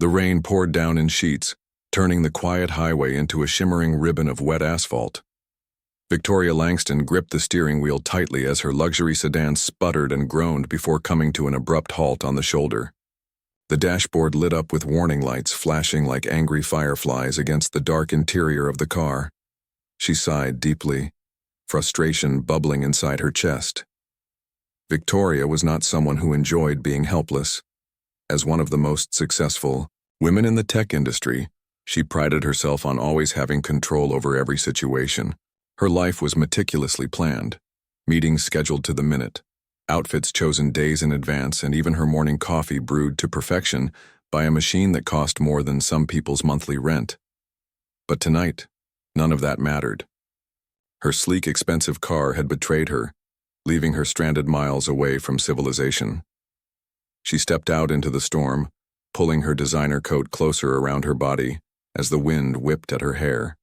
The rain poured down in sheets, turning the quiet highway into a shimmering ribbon of wet asphalt. Victoria Langston gripped the steering wheel tightly as her luxury sedan sputtered and groaned before coming to an abrupt halt on the shoulder. The dashboard lit up with warning lights flashing like angry fireflies against the dark interior of the car. She sighed deeply, frustration bubbling inside her chest. Victoria was not someone who enjoyed being helpless. As one of the most successful women in the tech industry, she prided herself on always having control over every situation. Her life was meticulously planned, meetings scheduled to the minute, outfits chosen days in advance, and even her morning coffee brewed to perfection by a machine that cost more than some people's monthly rent. But tonight, none of that mattered. Her sleek, expensive car had betrayed her, leaving her stranded miles away from civilization. She stepped out into the storm, pulling her designer coat closer around her body as the wind whipped at her hair.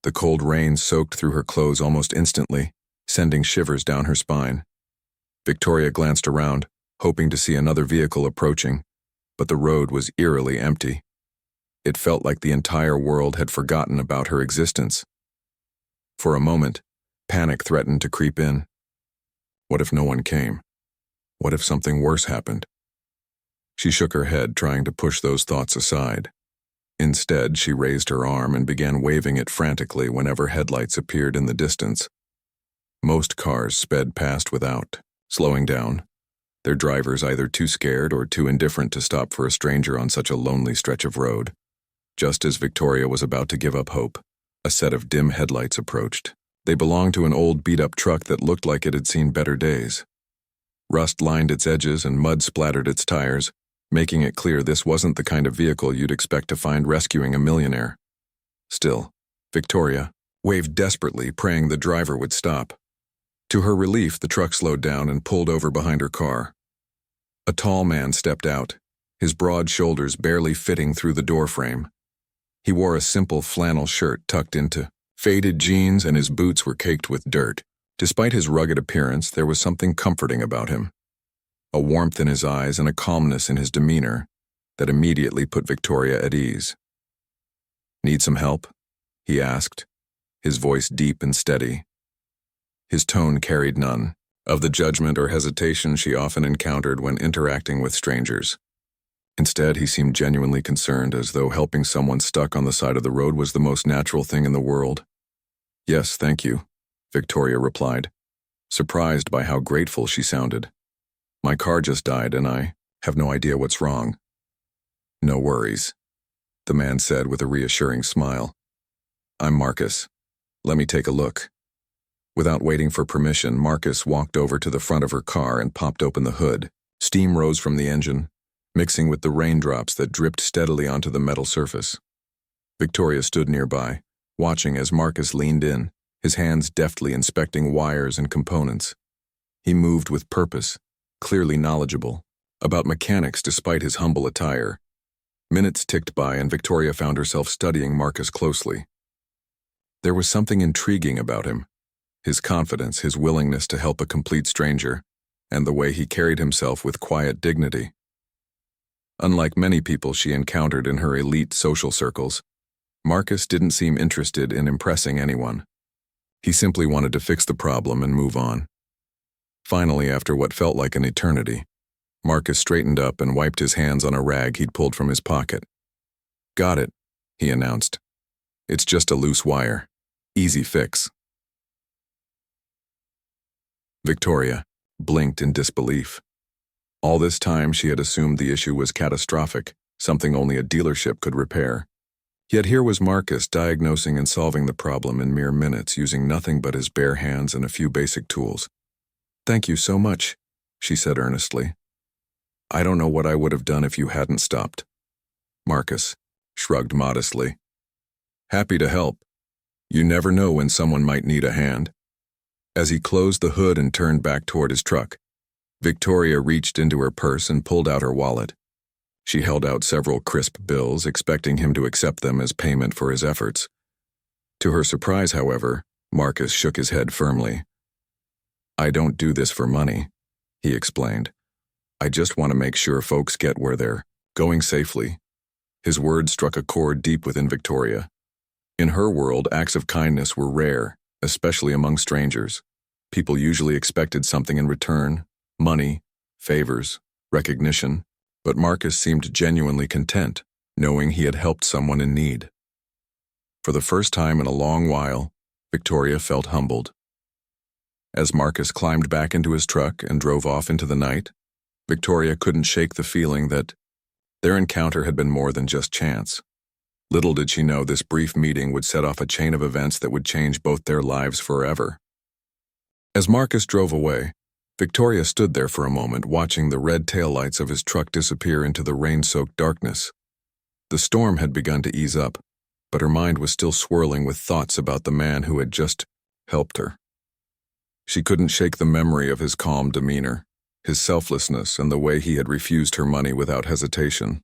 The cold rain soaked through her clothes almost instantly, sending shivers down her spine. Victoria glanced around, hoping to see another vehicle approaching, but the road was eerily empty. It felt like the entire world had forgotten about her existence. For a moment, panic threatened to creep in. What if no one came? What if something worse happened? She shook her head, trying to push those thoughts aside. Instead, she raised her arm and began waving it frantically whenever headlights appeared in the distance. Most cars sped past without slowing down, their drivers either too scared or too indifferent to stop for a stranger on such a lonely stretch of road. Just as Victoria was about to give up hope, a set of dim headlights approached. They belonged to an old beat-up truck that looked like it had seen better days. Rust lined its edges and mud splattered its tires, making it clear this wasn't the kind of vehicle you'd expect to find rescuing a millionaire. Still, Victoria waved desperately, praying the driver would stop. To her relief, the truck slowed down and pulled over behind her car. A tall man stepped out, his broad shoulders barely fitting through the doorframe. He wore a simple flannel shirt tucked into faded jeans, and his boots were caked with dirt. Despite his rugged appearance, there was something comforting about him. A warmth in his eyes and a calmness in his demeanor that immediately put Victoria at ease. "Need some help?" he asked, his voice deep and steady. His tone carried none of the judgment or hesitation she often encountered when interacting with strangers. Instead, he seemed genuinely concerned, as though helping someone stuck on the side of the road was the most natural thing in the world. "Yes, thank you," Victoria replied, surprised by how grateful she sounded. "My car just died and I have no idea what's wrong." "No worries," the man said with a reassuring smile. "I'm Marcus. Let me take a look." Without waiting for permission, Marcus walked over to the front of her car and popped open the hood. Steam rose from the engine, mixing with the raindrops that dripped steadily onto the metal surface. Victoria stood nearby, watching as Marcus leaned in, his hands deftly inspecting wires and components. He moved with purpose, clearly knowledgeable about mechanics despite his humble attire. Minutes ticked by and Victoria found herself studying Marcus closely. There was something intriguing about him. His confidence, his willingness to help a complete stranger, and the way he carried himself with quiet dignity. Unlike many people she encountered in her elite social circles, Marcus didn't seem interested in impressing anyone. He simply wanted to fix the problem and move on. Finally, after what felt like an eternity, Marcus straightened up and wiped his hands on a rag he'd pulled from his pocket. "Got it," he announced. "It's just a loose wire. Easy fix." Victoria blinked in disbelief. All this time she had assumed the issue was catastrophic, something only a dealership could repair. Yet here was Marcus diagnosing and solving the problem in mere minutes, using nothing but his bare hands and a few basic tools. "Thank you so much," she said earnestly. "I don't know what I would have done if you hadn't stopped." Marcus shrugged modestly. "Happy to help. You never know when someone might need a hand." As he closed the hood and turned back toward his truck, Victoria reached into her purse and pulled out her wallet. She held out several crisp bills, expecting him to accept them as payment for his efforts. To her surprise, however, Marcus shook his head firmly. "I don't do this for money," he explained. "I just want to make sure folks get where they're going safely, His words struck a chord deep within Victoria. In her world, acts of kindness were rare, especially among strangers. People usually expected something in return: money, favors, recognition. But Marcus seemed genuinely content, knowing he had helped someone in need. For the first time in a long while, Victoria felt humbled. As Marcus climbed back into his truck and drove off into the night, Victoria couldn't shake the feeling that their encounter had been more than just chance. Little did she know this brief meeting would set off a chain of events that would change both their lives forever. As Marcus drove away, Victoria stood there for a moment, watching the red taillights of his truck disappear into the rain-soaked darkness. The storm had begun to ease up, but her mind was still swirling with thoughts about the man who had just helped her. She couldn't shake the memory of his calm demeanor, his selflessness, and the way he had refused her money without hesitation.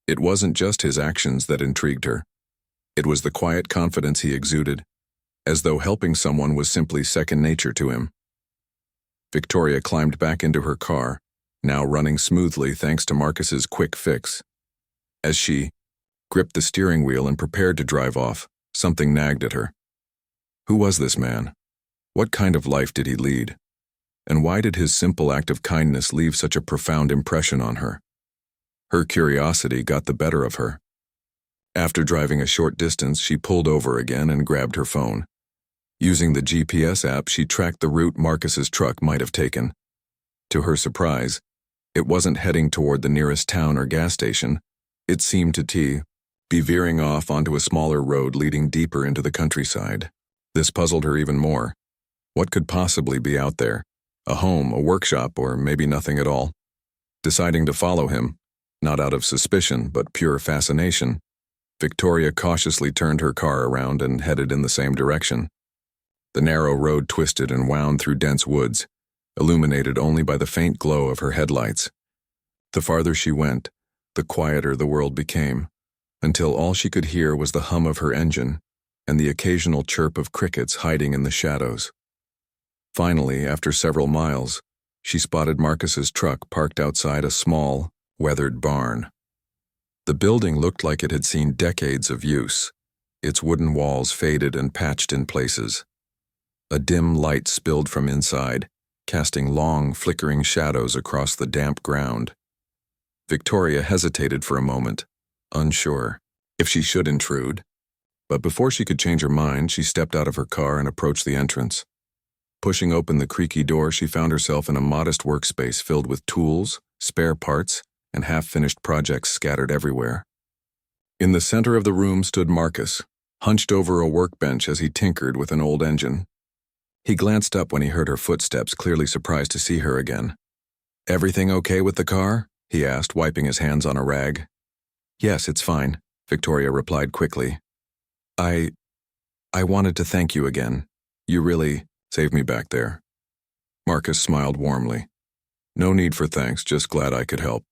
It wasn't just his actions that intrigued her. It was the quiet confidence he exuded, as though helping someone was simply second nature to him. Victoria climbed back into her car, now running smoothly thanks to Marcus's quick fix. As she gripped the steering wheel and prepared to drive off, something nagged at her. Who was this man? What kind of life did he lead? And why did his simple act of kindness leave such a profound impression on her? Her curiosity got the better of her. After driving a short distance, she pulled over again and grabbed her phone. Using the GPS app, she tracked the route Marcus's truck might have taken. To her surprise, it wasn't heading toward the nearest town or gas station. It seemed to be veering off onto a smaller road leading deeper into the countryside. This puzzled her even more. What could possibly be out there? A home, a workshop, or maybe nothing at all? Deciding to follow him, not out of suspicion but pure fascination, Victoria cautiously turned her car around and headed in the same direction. The narrow road twisted and wound through dense woods, illuminated only by the faint glow of her headlights. The farther she went, the quieter the world became, until all she could hear was the hum of her engine and the occasional chirp of crickets hiding in the shadows. Finally, after several miles, she spotted Marcus's truck parked outside a small, weathered barn. The building looked like it had seen decades of use, its wooden walls faded and patched in places. A dim light spilled from inside, casting long, flickering shadows across the damp ground. Victoria hesitated for a moment, unsure if she should intrude. But before she could change her mind, she stepped out of her car and approached the entrance. Pushing open the creaky door, she found herself in a modest workspace filled with tools, spare parts, and half-finished projects scattered everywhere. In the center of the room stood Marcus, hunched over a workbench as he tinkered with an old engine. He glanced up when he heard her footsteps, clearly surprised to see her again. "Everything okay with the car?" he asked, wiping his hands on a rag. "Yes, it's fine," Victoria replied quickly. I wanted to thank you again. You really saved me back there." Marcus smiled warmly. "No need for thanks, just glad I could help."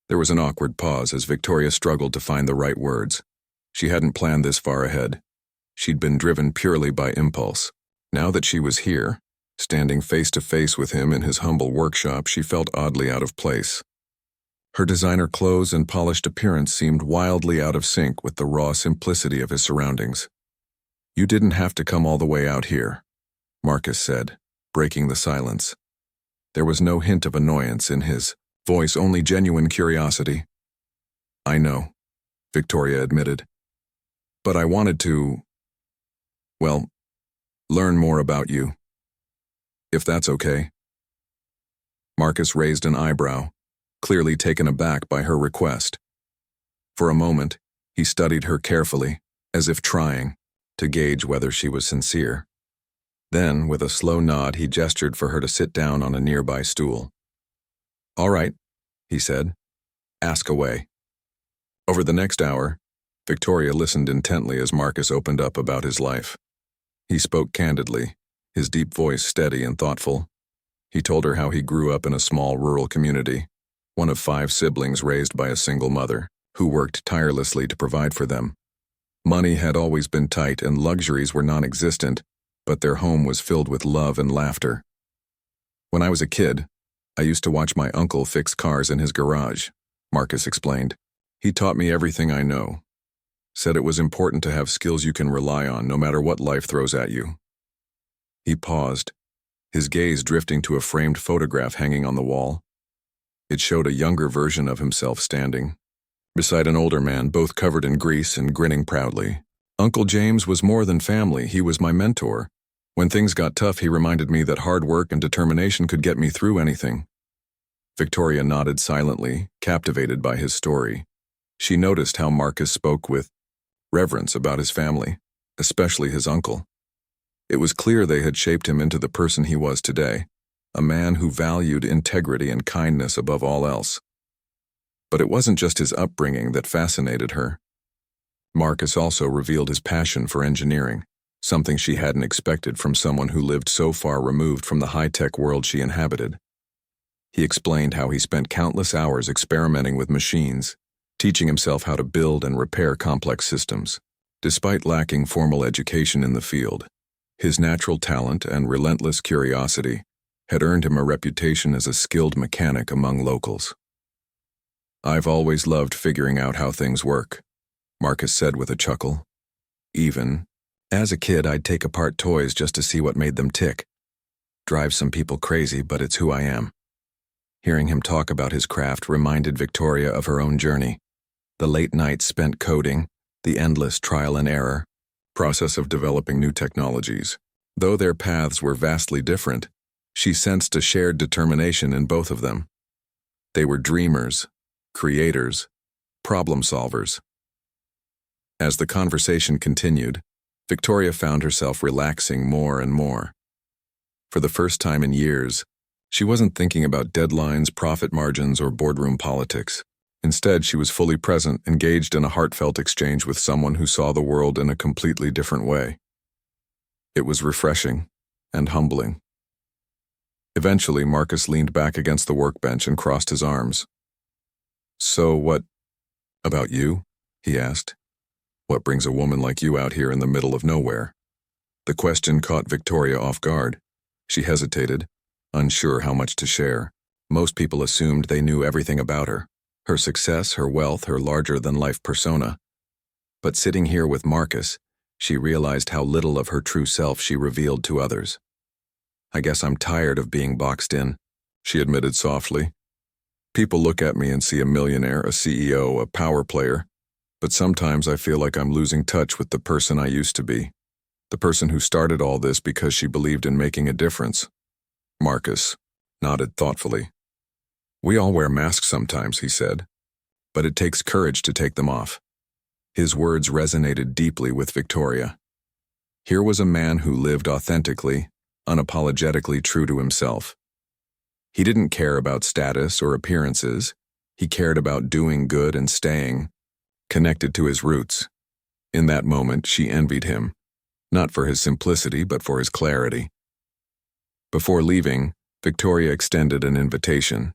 There was an awkward pause as Victoria struggled to find the right words. She hadn't planned this far ahead. She'd been driven purely by impulse. Now that she was here, standing face to face with him in his humble workshop, she felt oddly out of place. Her designer clothes and polished appearance seemed wildly out of sync with the raw simplicity of his surroundings. "You didn't have to come all the way out here," Marcus said, breaking the silence. There was no hint of annoyance in his voice, only genuine curiosity. "I know," Victoria admitted. "But I wanted to, well, learn more about you. If that's okay." Marcus raised an eyebrow, clearly taken aback by her request. For a moment, he studied her carefully, as if trying to gauge whether she was sincere. Then, with a slow nod, he gestured for her to sit down on a nearby stool. "All right," he said. "Ask away." Over the next hour, Victoria listened intently as Marcus opened up about his life. He spoke candidly, his deep voice steady and thoughtful. He told her how he grew up in a small rural community, one of 5 siblings raised by a single mother, who worked tirelessly to provide for them. Money had always been tight and luxuries were non-existent, but their home was filled with love and laughter. "When I was a kid, I used to watch my uncle fix cars in his garage," Marcus explained. He taught me everything I know. Said it was important to have skills you can rely on no matter what life throws at you. He paused, his gaze drifting to a framed photograph hanging on the wall. It showed a younger version of himself standing beside an older man, both covered in grease and grinning proudly. Uncle James was more than family, he was my mentor. When things got tough, he reminded me that hard work and determination could get me through anything. Victoria nodded silently, captivated by his story. She noticed how Marcus spoke with reverence about his family, especially his uncle. It was clear they had shaped him into the person he was today, a man who valued integrity and kindness above all else. But it wasn't just his upbringing that fascinated her. Marcus also revealed his passion for engineering, something she hadn't expected from someone who lived so far removed from the high-tech world she inhabited. He explained how he spent countless hours experimenting with machines, teaching himself how to build and repair complex systems. Despite lacking formal education in the field, his natural talent and relentless curiosity had earned him a reputation as a skilled mechanic among locals. "I've always loved figuring out how things work," Marcus said with a chuckle. "Even as a kid, I'd take apart toys just to see what made them tick. Drives some people crazy, but it's who I am." Hearing him talk about his craft reminded Victoria of her own journey. The late nights spent coding, the endless trial and error process of developing new technologies. Though their paths were vastly different, she sensed a shared determination in both of them. They were dreamers, creators, problem solvers. As the conversation continued, Victoria found herself relaxing more and more. For the first time in years, she wasn't thinking about deadlines, profit margins, or boardroom politics. Instead, she was fully present, engaged in a heartfelt exchange with someone who saw the world in a completely different way. It was refreshing and humbling. Eventually, Marcus leaned back against the workbench and crossed his arms. "So what about you?" he asked. "What brings a woman like you out here in the middle of nowhere?" The question caught Victoria off guard. She hesitated, unsure how much to share. Most people assumed they knew everything about her, her success, her wealth, her larger-than-life persona. But sitting here with Marcus, she realized how little of her true self she revealed to others. "I guess I'm tired of being boxed in," she admitted softly. "People look at me and see a millionaire, a CEO, a power player, but sometimes I feel like I'm losing touch with the person I used to be, the person who started all this because she believed in making a difference." Marcus nodded thoughtfully. "We all wear masks sometimes," he said, "but it takes courage to take them off." His words resonated deeply with Victoria. Here was a man who lived authentically, unapologetically true to himself. He didn't care about status or appearances. He cared about doing good and staying connected to his roots. In that moment, she envied him, not for his simplicity, but for his clarity. Before leaving, Victoria extended an invitation.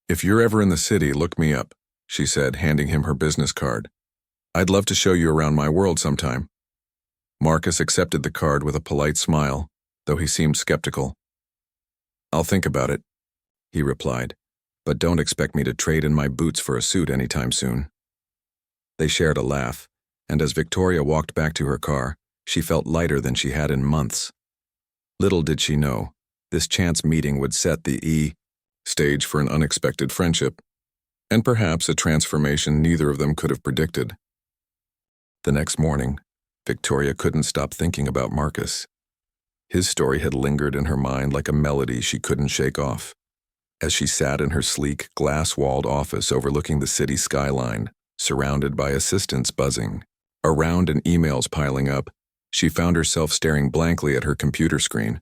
"If you're ever in the city, look me up," she said, handing him her business card. "I'd love to show you around my world sometime." Marcus accepted the card with a polite smile, though he seemed skeptical. "I'll think about it," he replied, "but don't expect me to trade in my boots for a suit anytime soon." They shared a laugh, and as Victoria walked back to her car, she felt lighter than she had in months. Little did she know, this chance meeting would set the stage for an unexpected friendship, and perhaps a transformation neither of them could have predicted. The next morning, Victoria couldn't stop thinking about Marcus. His story had lingered in her mind like a melody she couldn't shake off. As she sat in her sleek, glass-walled office overlooking the city skyline, surrounded by assistants buzzing around and emails piling up, she found herself staring blankly at her computer screen.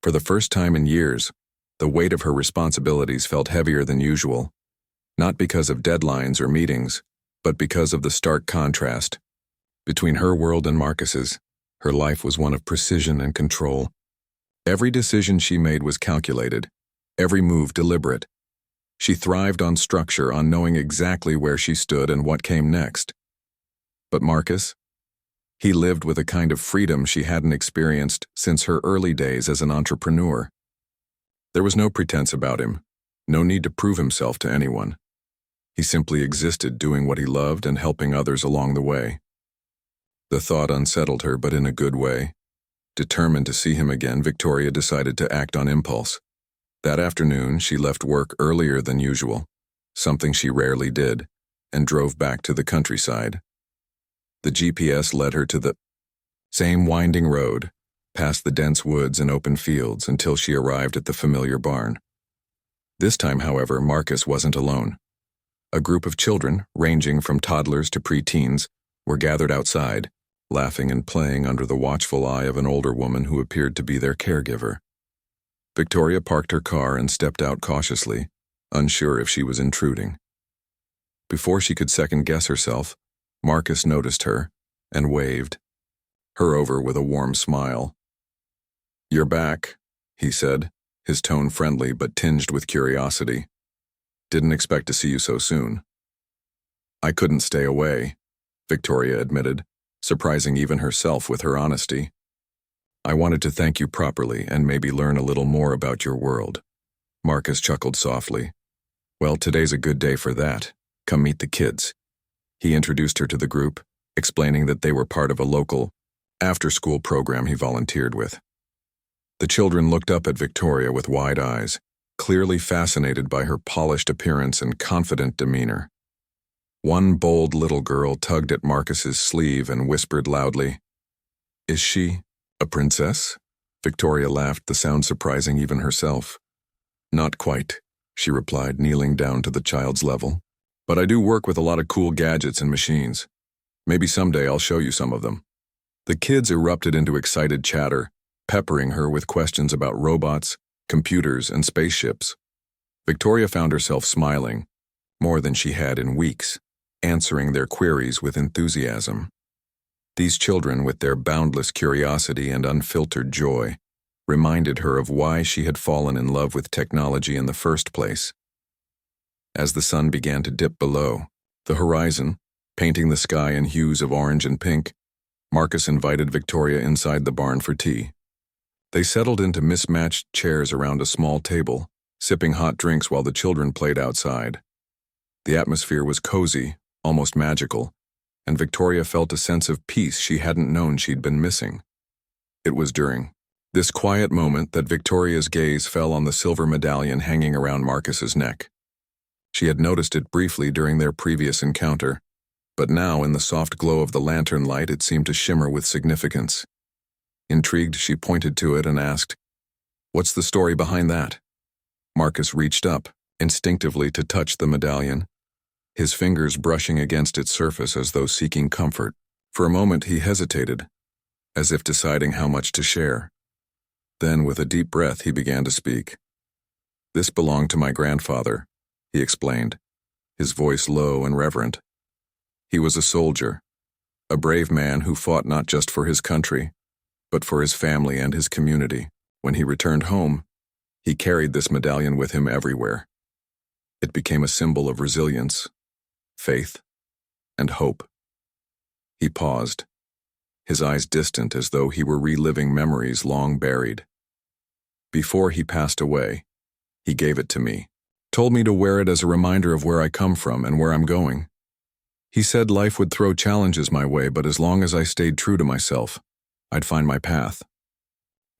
For the first time in years, the weight of her responsibilities felt heavier than usual, not because of deadlines or meetings, but because of the stark contrast. Between her world and Marcus's, her life was one of precision and control. Every decision she made was calculated, every move deliberate. She thrived on structure, on knowing exactly where she stood and what came next. But Marcus? He lived with a kind of freedom she hadn't experienced since her early days as an entrepreneur. There was no pretense about him, no need to prove himself to anyone. He simply existed, doing what he loved and helping others along the way. The thought unsettled her, but in a good way. Determined to see him again, Victoria decided to act on impulse. That afternoon, she left work earlier than usual, something she rarely did, and drove back to the countryside. The GPS led her to the same winding road, past the dense woods and open fields until she arrived at the familiar barn. This time, however, Marcus wasn't alone. A group of children, ranging from toddlers to preteens, were gathered outside, laughing and playing under the watchful eye of an older woman who appeared to be their caregiver. Victoria parked her car and stepped out cautiously, unsure if she was intruding. Before she could second-guess herself, Marcus noticed her and waved her over with a warm smile. "You're back," he said, his tone friendly but tinged with curiosity. "Didn't expect to see you so soon." "I couldn't stay away," Victoria admitted, surprising even herself with her honesty. "I wanted to thank you properly and maybe learn a little more about your world." Marcus chuckled softly. "Well, today's a good day for that. Come meet the kids." He introduced her to the group, explaining that they were part of a local, after-school program he volunteered with. The children looked up at Victoria with wide eyes, clearly fascinated by her polished appearance and confident demeanor. One bold little girl tugged at Marcus's sleeve and whispered loudly, "Is she a princess?" Victoria laughed, the sound surprising even herself. "Not quite," she replied, kneeling down to the child's level. "But I do work with a lot of cool gadgets and machines. Maybe someday I'll show you some of them." The kids erupted into excited chatter, peppering her with questions about robots, computers, and spaceships. Victoria found herself smiling, more than she had in weeks, answering their queries with enthusiasm. These children, with their boundless curiosity and unfiltered joy, reminded her of why she had fallen in love with technology in the first place. As the sun began to dip below the horizon, painting the sky in hues of orange and pink, Marcus invited Victoria inside the barn for tea. They settled into mismatched chairs around a small table, sipping hot drinks while the children played outside. The atmosphere was cozy, almost magical, and Victoria felt a sense of peace she hadn't known she'd been missing. It was during this quiet moment that Victoria's gaze fell on the silver medallion hanging around Marcus's neck. She had noticed it briefly during their previous encounter, but now in the soft glow of the lantern light it seemed to shimmer with significance. Intrigued, she pointed to it and asked, "What's the story behind that?" Marcus reached up, instinctively to touch the medallion, his fingers brushing against its surface as though seeking comfort. For a moment he hesitated, as if deciding how much to share. Then, with a deep breath, he began to speak. "This belonged to my grandfather," he explained, his voice low and reverent. "He was a soldier, a brave man who fought not just for his country, but for his family and his community. When he returned home, he carried this medallion with him everywhere. It became a symbol of resilience, faith, and hope." He paused, his eyes distant as though he were reliving memories long buried. "Before he passed away, he gave it to me, told me to wear it as a reminder of where I come from and where I'm going. He said life would throw challenges my way, but as long as I stayed true to myself, I'd find my path."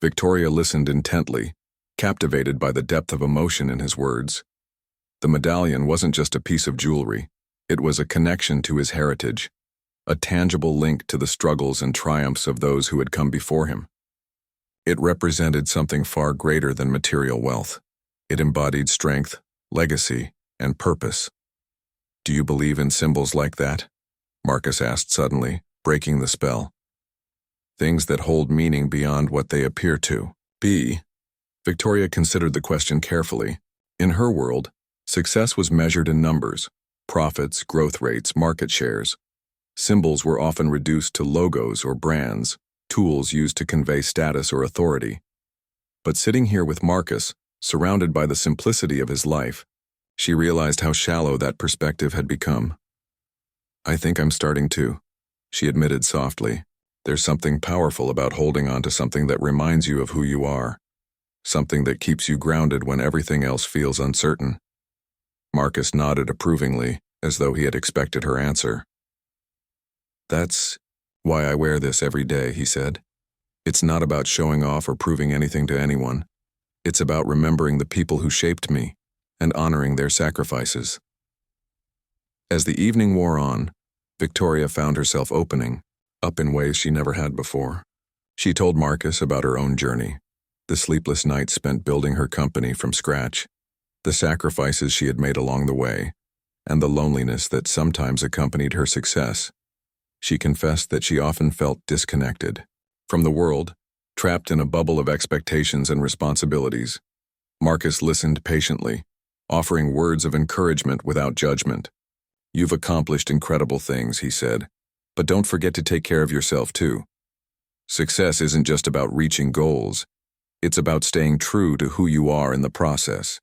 Victoria listened intently, captivated by the depth of emotion in his words. The medallion wasn't just a piece of jewelry. It was a connection to his heritage, a tangible link to the struggles and triumphs of those who had come before him. It represented something far greater than material wealth. It embodied strength, legacy, and purpose. "Do you believe in symbols like that?" Marcus asked suddenly, breaking the spell. "Things that hold meaning beyond what they appear to be." Victoria considered the question carefully. In her world, success was measured in numbers, profits, growth rates, market shares. Symbols were often reduced to logos or brands, tools used to convey status or authority. But sitting here with Marcus, surrounded by the simplicity of his life, she realized how shallow that perspective had become. "I think I'm starting to," she admitted softly. "There's something powerful about holding on to something that reminds you of who you are, something that keeps you grounded when everything else feels uncertain." Marcus nodded approvingly, as though he had expected her answer. "That's why I wear this every day," he said. "It's not about showing off or proving anything to anyone. It's about remembering the people who shaped me and honoring their sacrifices." As the evening wore on, Victoria found herself opening up in ways she never had before. She told Marcus about her own journey, the sleepless nights spent building her company from scratch, the sacrifices she had made along the way, and the loneliness that sometimes accompanied her success. She confessed that she often felt disconnected from the world, trapped in a bubble of expectations and responsibilities. Marcus listened patiently, offering words of encouragement without judgment. "You've accomplished incredible things," he said, "but don't forget to take care of yourself too. Success isn't just about reaching goals. It's about staying true to who you are in the process."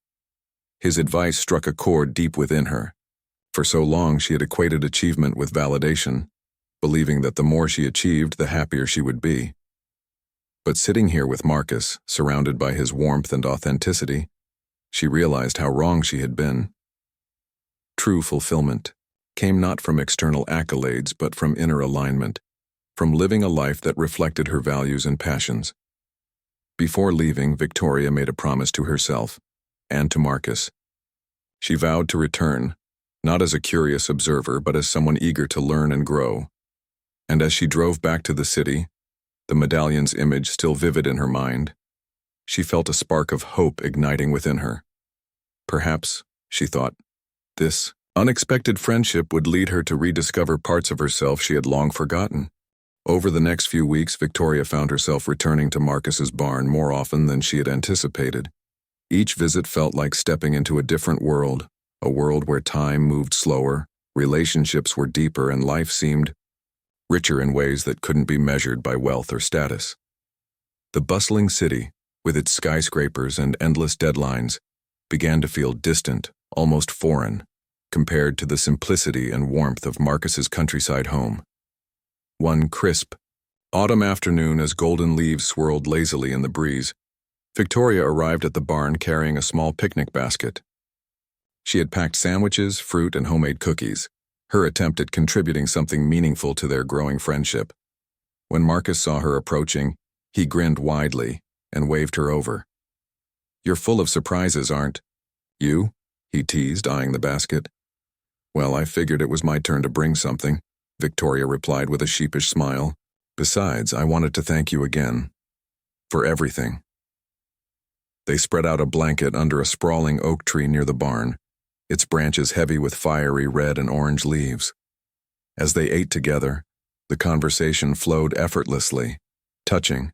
His advice struck a chord deep within her. For so long she had equated achievement with validation, believing that the more she achieved, the happier she would be. But sitting here with Marcus, surrounded by his warmth and authenticity, she realized how wrong she had been. True fulfillment came not from external accolades but from inner alignment, from living a life that reflected her values and passions. Before leaving, Victoria made a promise to herself and to Marcus. She vowed to return, not as a curious observer but as someone eager to learn and grow. And as she drove back to the city, the medallion's image still vivid in her mind, she felt a spark of hope igniting within her. Perhaps, she thought, this unexpected friendship would lead her to rediscover parts of herself she had long forgotten. Over the next few weeks, Victoria found herself returning to Marcus's barn more often than she had anticipated. Each visit felt like stepping into a different world, a world where time moved slower, relationships were deeper, and life seemed richer in ways that couldn't be measured by wealth or status. The bustling city, with its skyscrapers and endless deadlines, began to feel distant, almost foreign, compared to the simplicity and warmth of Marcus's countryside home. One crisp, autumn afternoon, as golden leaves swirled lazily in the breeze, Victoria arrived at the barn carrying a small picnic basket. She had packed sandwiches, fruit, and homemade cookies, her attempt at contributing something meaningful to their growing friendship. When Marcus saw her approaching, he grinned widely and waved her over. "You're full of surprises, aren't you?" he teased, eyeing the basket. "Well, I figured it was my turn to bring something," Victoria replied with a sheepish smile. "Besides, I wanted to thank you again. For everything." They spread out a blanket under a sprawling oak tree near the barn, its branches heavy with fiery red and orange leaves. As they ate together, the conversation flowed effortlessly, touching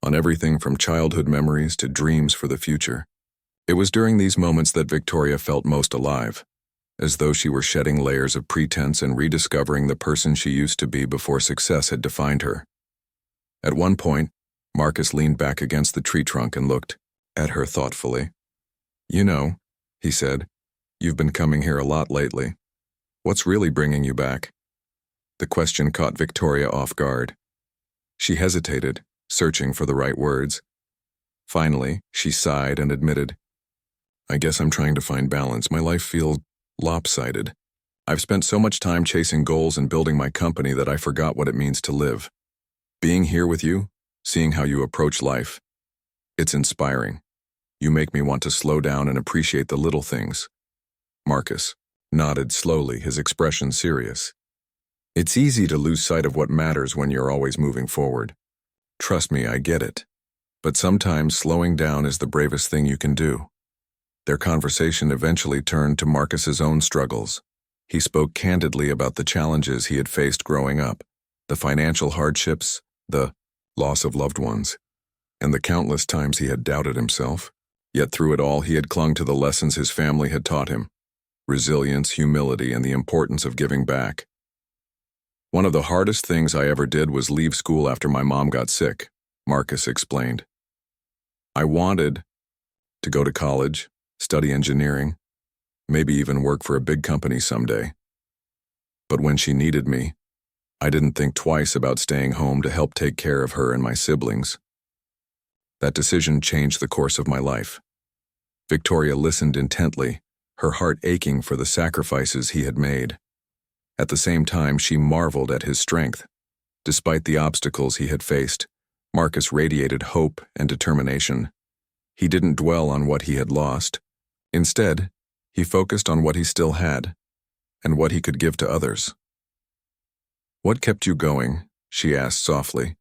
on everything from childhood memories to dreams for the future. It was during these moments that Victoria felt most alive, as though she were shedding layers of pretense and rediscovering the person she used to be before success had defined her. At one point, Marcus leaned back against the tree trunk and looked at her thoughtfully. "You know," he said, "you've been coming here a lot lately. What's really bringing you back?" The question caught Victoria off guard. She hesitated, searching for the right words. Finally, she sighed and admitted, "I guess I'm trying to find balance. My life feels lopsided. I've spent so much time chasing goals and building my company that I forgot what it means to live. Being here with you, seeing how you approach life, it's inspiring. You make me want to slow down and appreciate the little things." Marcus nodded slowly, his expression serious. "It's easy to lose sight of what matters when you're always moving forward. Trust me, I get it. But sometimes slowing down is the bravest thing you can do." Their conversation eventually turned to Marcus's own struggles. He spoke candidly about the challenges he had faced growing up, the financial hardships, the loss of loved ones, and the countless times he had doubted himself. Yet through it all, he had clung to the lessons his family had taught him: resilience, humility, and the importance of giving back. "One of the hardest things I ever did was leave school after my mom got sick," Marcus explained. "I wanted to go to college, study engineering, maybe even work for a big company someday. But when she needed me, I didn't think twice about staying home to help take care of her and my siblings. That decision changed the course of my life." Victoria listened intently, her heart aching for the sacrifices he had made. At the same time, she marveled at his strength. Despite the obstacles he had faced, Marcus radiated hope and determination. He didn't dwell on what he had lost. Instead, he focused on what he still had, and what he could give to others. "What kept you going?" she asked softly.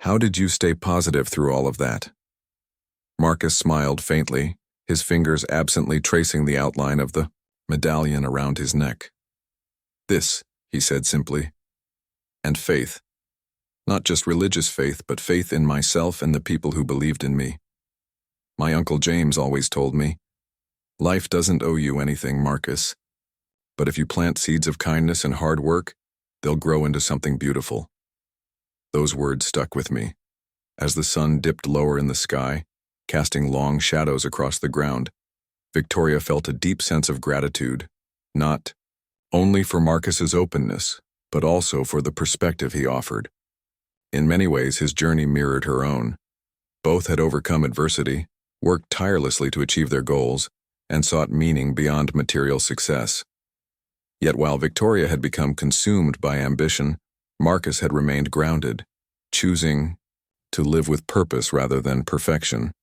"How did you stay positive through all of that?" Marcus smiled faintly, his fingers absently tracing the outline of the medallion around his neck. "This," he said simply, "and faith. Not just religious faith, but faith in myself and the people who believed in me. My Uncle James always told me, life doesn't owe you anything, Marcus. But if you plant seeds of kindness and hard work, they'll grow into something beautiful." Those words stuck with me. As the sun dipped lower in the sky, casting long shadows across the ground, Victoria felt a deep sense of gratitude, not only for Marcus's openness, but also for the perspective he offered. In many ways, his journey mirrored her own. Both had overcome adversity, worked tirelessly to achieve their goals, and sought meaning beyond material success. Yet while Victoria had become consumed by ambition, Marcus had remained grounded, choosing to live with purpose rather than perfection.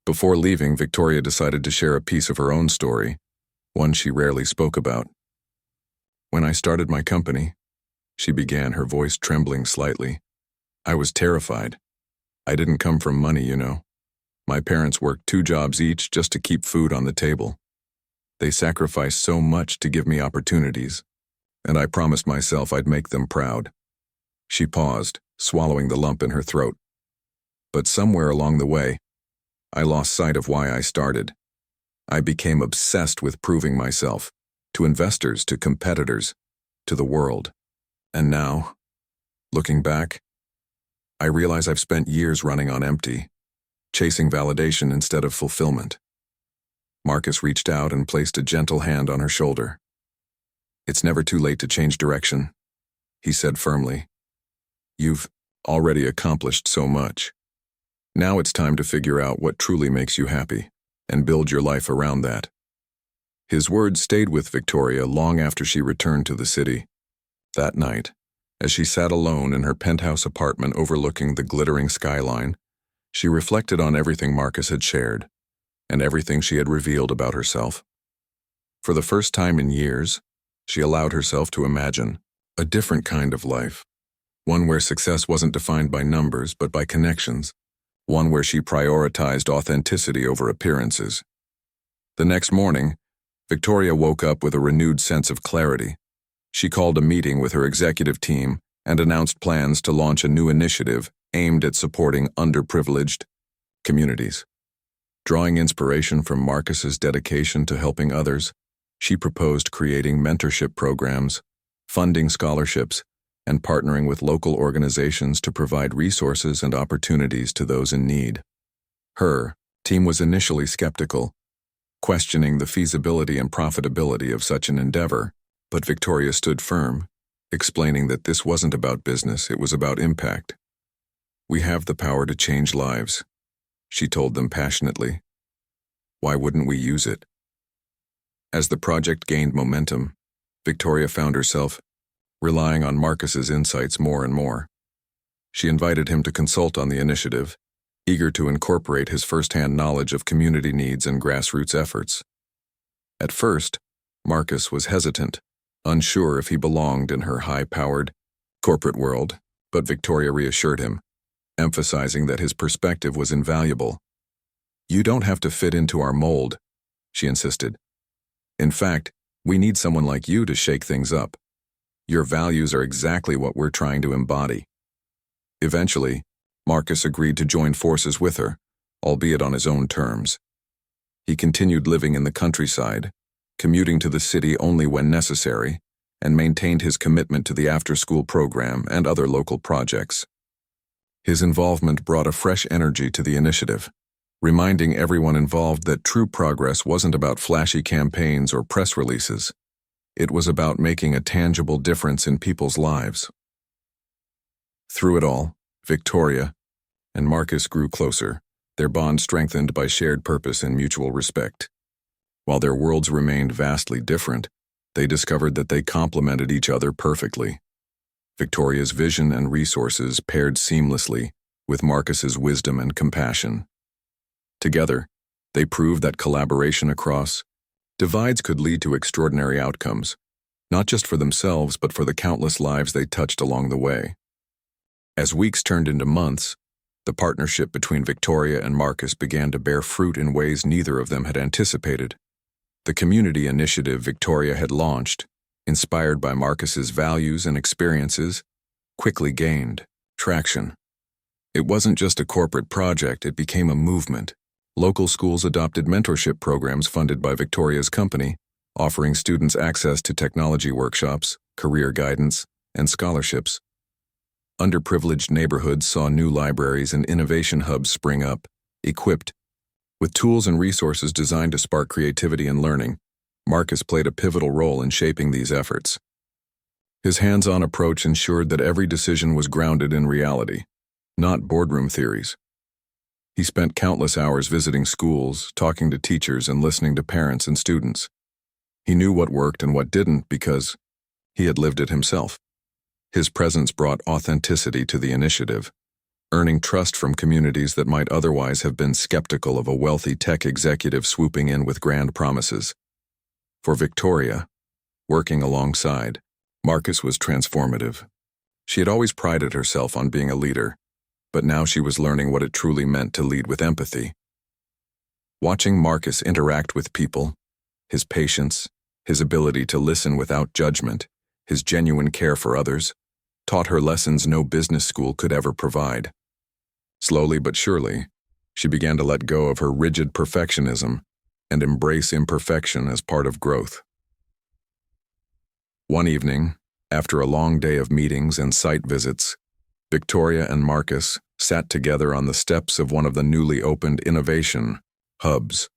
Before leaving, Victoria decided to share a piece of her own story, one she rarely spoke about. "When I started my company," she began, her voice trembling slightly, "I was terrified. I didn't come from money, you know. My parents worked 2 jobs each just to keep food on the table. They sacrificed so much to give me opportunities, and I promised myself I'd make them proud." She paused, swallowing the lump in her throat. "But somewhere along the way, I lost sight of why I started. I became obsessed with proving myself, to investors, to competitors, to the world. And now, looking back, I realize I've spent years running on empty, chasing validation instead of fulfillment." Marcus reached out and placed a gentle hand on her shoulder. "It's never too late to change direction," he said firmly. "You've already accomplished so much. Now it's time to figure out what truly makes you happy, and build your life around that." His words stayed with Victoria long after she returned to the city. That night, as she sat alone in her penthouse apartment overlooking the glittering skyline, she reflected on everything Marcus had shared, and everything she had revealed about herself. For the first time in years, she allowed herself to imagine a different kind of life, one where success wasn't defined by numbers but by connections, one where she prioritized authenticity over appearances. The next morning, Victoria woke up with a renewed sense of clarity. She called a meeting with her executive team and announced plans to launch a new initiative aimed at supporting underprivileged communities. Drawing inspiration from Marcus's dedication to helping others, she proposed creating mentorship programs, funding scholarships, and partnering with local organizations to provide resources and opportunities to those in need. Her team was initially skeptical, questioning the feasibility and profitability of such an endeavor, but Victoria stood firm, explaining that this wasn't about business, it was about impact. "We have the power to change lives," she told them passionately. "Why wouldn't we use it?" As the project gained momentum, Victoria found herself relying on Marcus's insights more and more. She invited him to consult on the initiative, eager to incorporate his firsthand knowledge of community needs and grassroots efforts. At first, Marcus was hesitant, unsure if he belonged in her high-powered corporate world, but Victoria reassured him, emphasizing that his perspective was invaluable. "You don't have to fit into our mold," she insisted. "In fact, we need someone like you to shake things up. Your values are exactly what we're trying to embody." Eventually, Marcus agreed to join forces with her, albeit on his own terms. He continued living in the countryside, commuting to the city only when necessary, and maintained his commitment to the after-school program and other local projects. His involvement brought a fresh energy to the initiative, reminding everyone involved that true progress wasn't about flashy campaigns or press releases. It was about making a tangible difference in people's lives. Through it all, Victoria and Marcus grew closer, their bond strengthened by shared purpose and mutual respect. While their worlds remained vastly different, they discovered that they complemented each other perfectly. Victoria's vision and resources paired seamlessly with Marcus's wisdom and compassion. Together, they proved that collaboration across divides could lead to extraordinary outcomes, not just for themselves but for the countless lives they touched along the way. As weeks turned into months, the partnership between Victoria and Marcus began to bear fruit in ways neither of them had anticipated. The community initiative Victoria had launched, inspired by Marcus's values and experiences, quickly gained traction. It wasn't just a corporate project, it became a movement. Local schools adopted mentorship programs funded by Victoria's company, offering students access to technology workshops, career guidance, and scholarships. Underprivileged neighborhoods saw new libraries and innovation hubs spring up, equipped with tools and resources designed to spark creativity and learning. Marcus played a pivotal role in shaping these efforts. His hands-on approach ensured that every decision was grounded in reality, not boardroom theories. He spent countless hours visiting schools, talking to teachers, and listening to parents and students. He knew what worked and what didn't because he had lived it himself. His presence brought authenticity to the initiative, earning trust from communities that might otherwise have been skeptical of a wealthy tech executive swooping in with grand promises. For Victoria, working alongside, Marcus was transformative. She had always prided herself on being a leader, but now she was learning what it truly meant to lead with empathy. Watching Marcus interact with people, his patience, his ability to listen without judgment, his genuine care for others, taught her lessons no business school could ever provide. Slowly but surely, she began to let go of her rigid perfectionism and embrace imperfection as part of growth. One evening, after a long day of meetings and site visits, Victoria and Marcus sat together on the steps of one of the newly opened innovation hubs.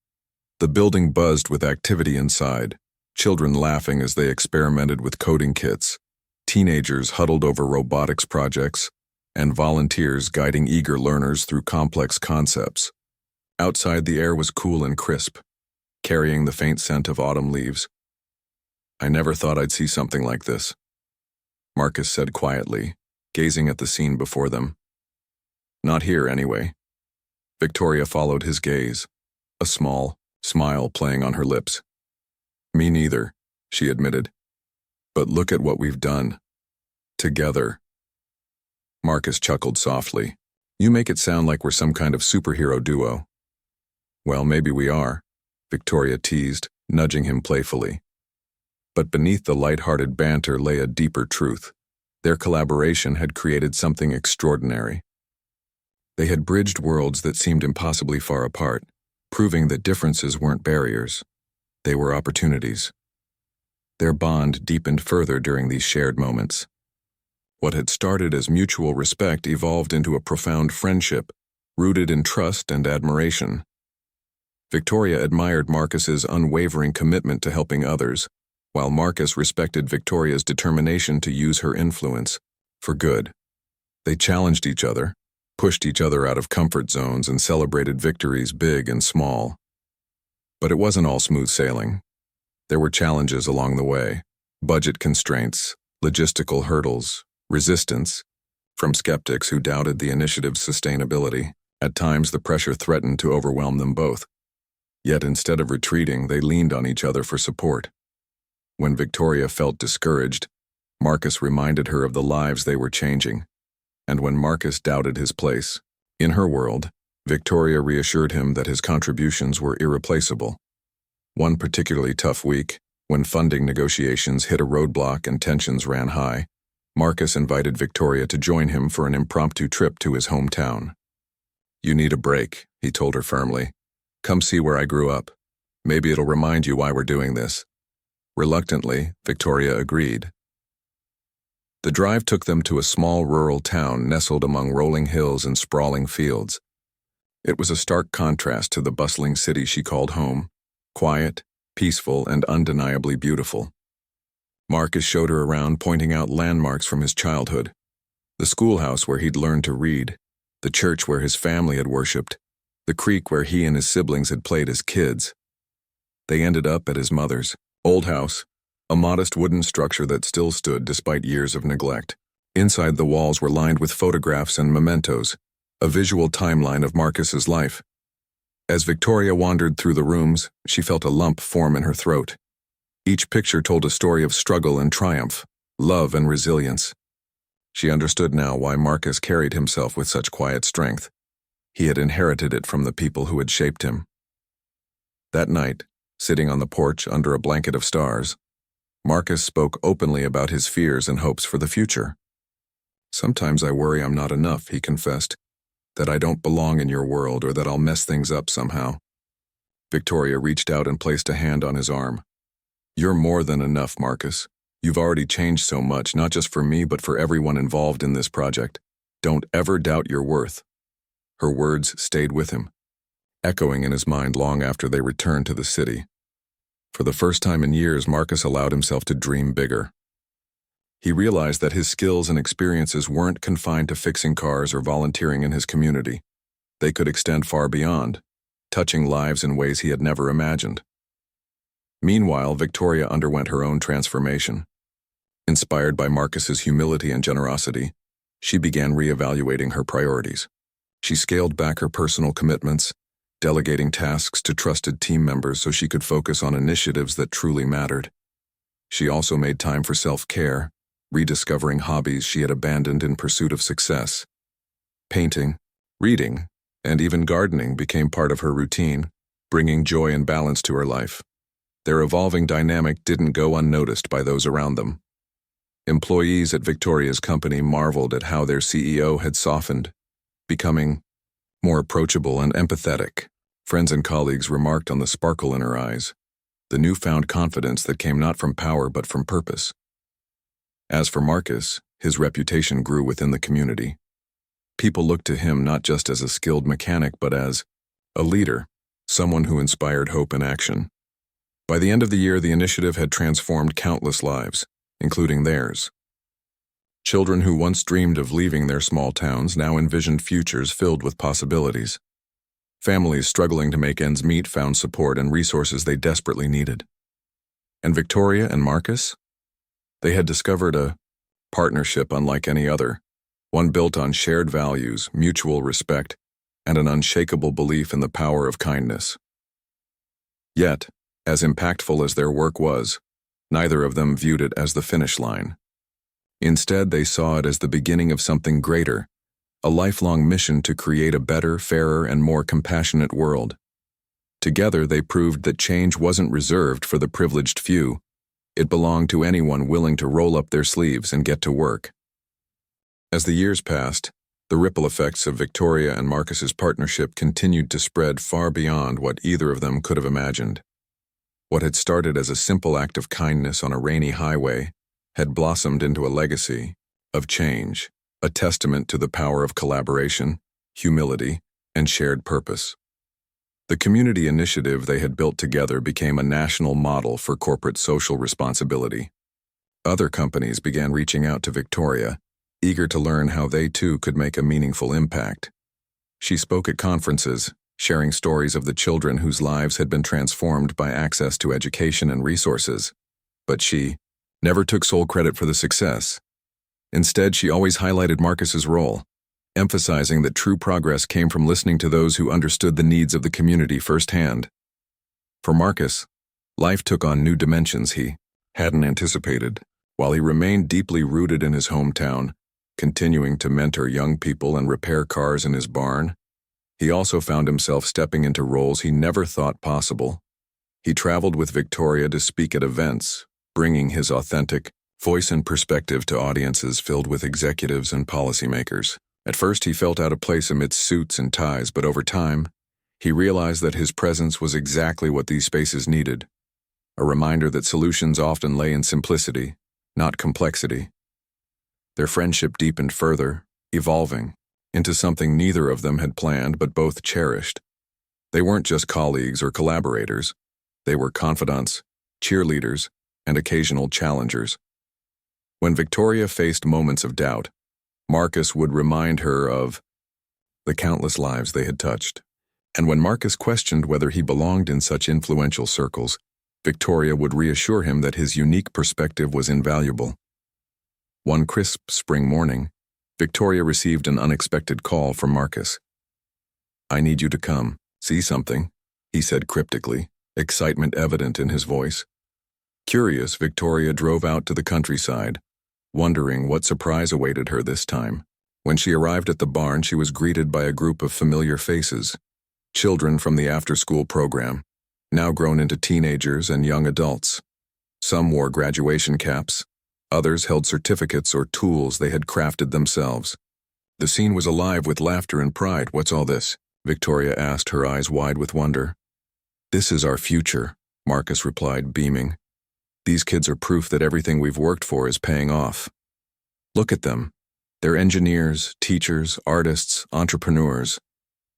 The building buzzed with activity inside, children laughing as they experimented with coding kits, teenagers huddled over robotics projects, and volunteers guiding eager learners through complex concepts. Outside, the air was cool and crisp, carrying the faint scent of autumn leaves. "I never thought I'd see something like this," Marcus said quietly, gazing at the scene before them. "Not here, anyway." Victoria followed his gaze, a small smile playing on her lips. "Me neither," she admitted. "But look at what we've done. Together." Marcus chuckled softly. "You make it sound like we're some kind of superhero duo." "Well, maybe we are," Victoria teased, nudging him playfully. But beneath the light-hearted banter lay a deeper truth. Their collaboration had created something extraordinary. They had bridged worlds that seemed impossibly far apart, proving that differences weren't barriers. They were opportunities. Their bond deepened further during these shared moments. What had started as mutual respect evolved into a profound friendship, rooted in trust and admiration. Victoria admired Marcus's unwavering commitment to helping others, while Marcus respected Victoria's determination to use her influence for good. They challenged each other, pushed each other out of comfort zones, and celebrated victories big and small. But it wasn't all smooth sailing. There were challenges along the way: budget constraints, logistical hurdles, resistance from skeptics who doubted the initiative's sustainability. At times, the pressure threatened to overwhelm them both. Yet instead of retreating, they leaned on each other for support. When Victoria felt discouraged, Marcus reminded her of the lives they were changing. And when Marcus doubted his place in her world, Victoria reassured him that his contributions were irreplaceable. One particularly tough week, when funding negotiations hit a roadblock and tensions ran high, Marcus invited Victoria to join him for an impromptu trip to his hometown. "You need a break," he told her firmly. "Come see where I grew up. Maybe it'll remind you why we're doing this." Reluctantly, Victoria agreed. The drive took them to a small rural town nestled among rolling hills and sprawling fields. It was a stark contrast to the bustling city she called home, quiet, peaceful, and undeniably beautiful. Marcus showed her around, pointing out landmarks from his childhood: the schoolhouse where he'd learned to read, the church where his family had worshipped, the creek where he and his siblings had played as kids. They ended up at his mother's old house, a modest wooden structure that still stood despite years of neglect. Inside, the walls were lined with photographs and mementos, a visual timeline of Marcus's life. As Victoria wandered through the rooms, she felt a lump form in her throat. Each picture told a story of struggle and triumph, love and resilience. She understood now why Marcus carried himself with such quiet strength. He had inherited it from the people who had shaped him. That night, sitting on the porch under a blanket of stars, Marcus spoke openly about his fears and hopes for the future. "Sometimes I worry I'm not enough," he confessed, "that I don't belong in your world or that I'll mess things up somehow." Victoria reached out and placed a hand on his arm. "You're more than enough, Marcus. You've already changed so much, not just for me but for everyone involved in this project. Don't ever doubt your worth." Her words stayed with him, echoing in his mind long after they returned to the city. For the first time in years, Marcus allowed himself to dream bigger. He realized that his skills and experiences weren't confined to fixing cars or volunteering in his community. They could extend far beyond, touching lives in ways he had never imagined. Meanwhile, Victoria underwent her own transformation. Inspired by Marcus's humility and generosity, she began reevaluating her priorities. She scaled back her personal commitments, delegating tasks to trusted team members so she could focus on initiatives that truly mattered. She also made time for self-care, rediscovering hobbies she had abandoned in pursuit of success. Painting, reading, and even gardening became part of her routine, bringing joy and balance to her life. Their evolving dynamic didn't go unnoticed by those around them. Employees at Victoria's company marveled at how their CEO had softened, becoming more approachable and empathetic. Friends and colleagues remarked on the sparkle in her eyes, the newfound confidence that came not from power but from purpose. As for Marcus, his reputation grew within the community. People looked to him not just as a skilled mechanic but as a leader, someone who inspired hope and action. By the end of the year, the initiative had transformed countless lives, including theirs. Children who once dreamed of leaving their small towns now envisioned futures filled with possibilities. Families struggling to make ends meet found support and resources they desperately needed. And Victoria and Marcus? They had discovered a partnership unlike any other, one built on shared values, mutual respect, and an unshakable belief in the power of kindness. Yet, as impactful as their work was, neither of them viewed it as the finish line. Instead, they saw it as the beginning of something greater, a lifelong mission to create a better, fairer, and more compassionate world. Together, they proved that change wasn't reserved for the privileged few. It belonged to anyone willing to roll up their sleeves and get to work. As the years passed, the ripple effects of Victoria and Marcus's partnership continued to spread far beyond what either of them could have imagined. What had started as a simple act of kindness on a rainy highway had blossomed into a legacy of change, a testament to the power of collaboration, humility, and shared purpose. The community initiative they had built together became a national model for corporate social responsibility. Other companies began reaching out to Victoria, eager to learn how they too could make a meaningful impact. She spoke at conferences, sharing stories of the children whose lives had been transformed by access to education and resources. But she never took sole credit for the success. Instead, she always highlighted Marcus's role, emphasizing that true progress came from listening to those who understood the needs of the community firsthand. For Marcus, life took on new dimensions he hadn't anticipated. While he remained deeply rooted in his hometown, continuing to mentor young people and repair cars in his barn, he also found himself stepping into roles he never thought possible. He traveled with Victoria to speak at events, bringing his authentic voice and perspective to audiences filled with executives and policymakers. At first, he felt out of place amidst suits and ties, but over time, he realized that his presence was exactly what these spaces needed, a reminder that solutions often lay in simplicity, not complexity. Their friendship deepened further, evolving into something neither of them had planned but both cherished. They weren't just colleagues or collaborators. They were confidants, cheerleaders, and occasional challengers. When Victoria faced moments of doubt, Marcus would remind her of the countless lives they had touched. And when Marcus questioned whether he belonged in such influential circles, Victoria would reassure him that his unique perspective was invaluable. One crisp spring morning, Victoria received an unexpected call from Marcus. "I need you to come, see something," he said cryptically, excitement evident in his voice. Curious, Victoria drove out to the countryside, wondering what surprise awaited her this time. When she arrived at the barn, she was greeted by a group of familiar faces, children from the after-school program, now grown into teenagers and young adults. Some wore graduation caps, others held certificates or tools they had crafted themselves. The scene was alive with laughter and pride. "What's all this?" Victoria asked, her eyes wide with wonder. "This is our future," Marcus replied, beaming. "These kids are proof that everything we've worked for is paying off. Look at them. They're engineers, teachers, artists, entrepreneurs.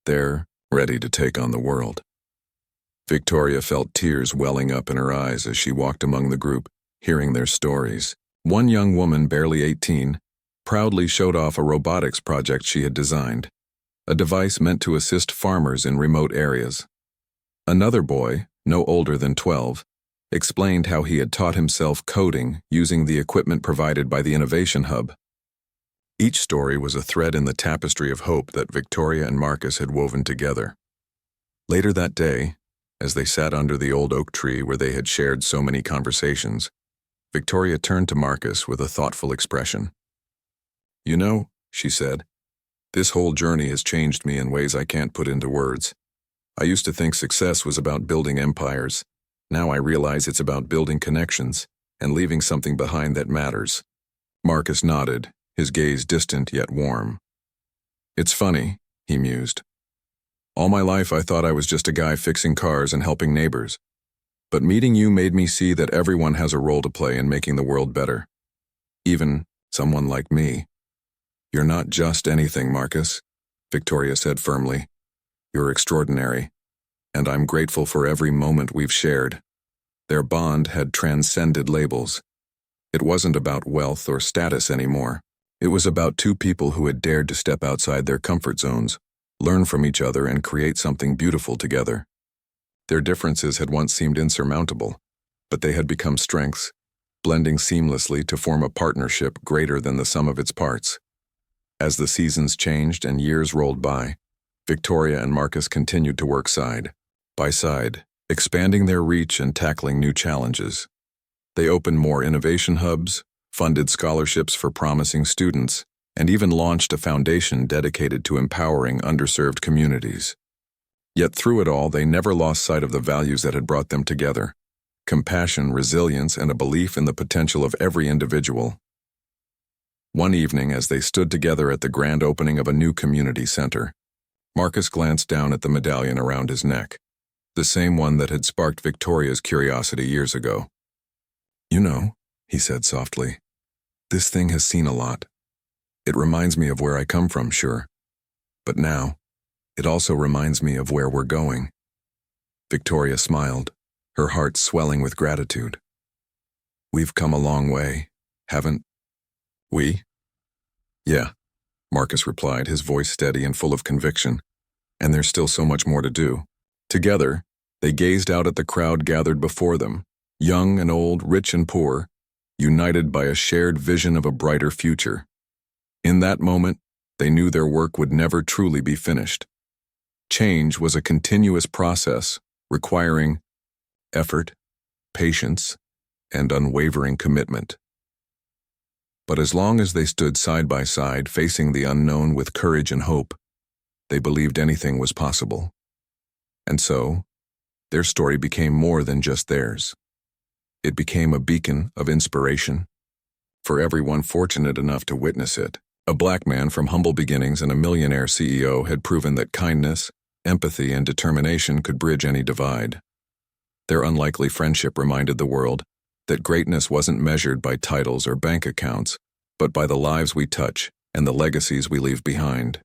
They're ready to take on the world." Victoria felt tears welling up in her eyes as she walked among the group, hearing their stories. One young woman, barely 18, proudly showed off a robotics project she had designed, a device meant to assist farmers in remote areas. Another boy, no older than 12, explained how he had taught himself coding using the equipment provided by the Innovation Hub. Each story was a thread in the tapestry of hope that Victoria and Marcus had woven together. Later that day, as they sat under the old oak tree where they had shared so many conversations, Victoria turned to Marcus with a thoughtful expression. "You know," she said, "this whole journey has changed me in ways I can't put into words. I used to think success was about building empires. Now I realize it's about building connections and leaving something behind that matters." Marcus nodded, his gaze distant yet warm. "It's funny," he mused. "All my life I thought I was just a guy fixing cars and helping neighbors. But meeting you made me see that everyone has a role to play in making the world better. Even someone like me." "You're not just anything, Marcus," Victoria said firmly. "You're extraordinary, and I'm grateful for every moment we've shared." Their bond had transcended labels. It wasn't about wealth or status anymore. It was about two people who had dared to step outside their comfort zones, learn from each other, and create something beautiful together. Their differences had once seemed insurmountable, but they had become strengths, blending seamlessly to form a partnership greater than the sum of its parts. As the seasons changed and years rolled by, Victoria and Marcus continued to work side by side, expanding their reach and tackling new challenges. They opened more innovation hubs, funded scholarships for promising students, and even launched a foundation dedicated to empowering underserved communities. Yet through it all, they never lost sight of the values that had brought them together: compassion, resilience, and a belief in the potential of every individual. One evening, as they stood together at the grand opening of a new community center, Marcus glanced down at the medallion around his neck, the same one that had sparked Victoria's curiosity years ago. "You know," he said softly, "this thing has seen a lot. It reminds me of where I come from, sure. But now, it also reminds me of where we're going." Victoria smiled, her heart swelling with gratitude. "We've come a long way, haven't we?" "Yeah," Marcus replied, his voice steady and full of conviction. "And there's still so much more to do." Together, they gazed out at the crowd gathered before them, young and old, rich and poor, united by a shared vision of a brighter future. In that moment, they knew their work would never truly be finished. Change was a continuous process, requiring effort, patience, and unwavering commitment. But as long as they stood side by side, facing the unknown with courage and hope, they believed anything was possible. And so, their story became more than just theirs. It became a beacon of inspiration for everyone fortunate enough to witness it. A black man from humble beginnings and a millionaire CEO had proven that kindness, empathy, and determination could bridge any divide. Their unlikely friendship reminded the world that greatness wasn't measured by titles or bank accounts, but by the lives we touch and the legacies we leave behind.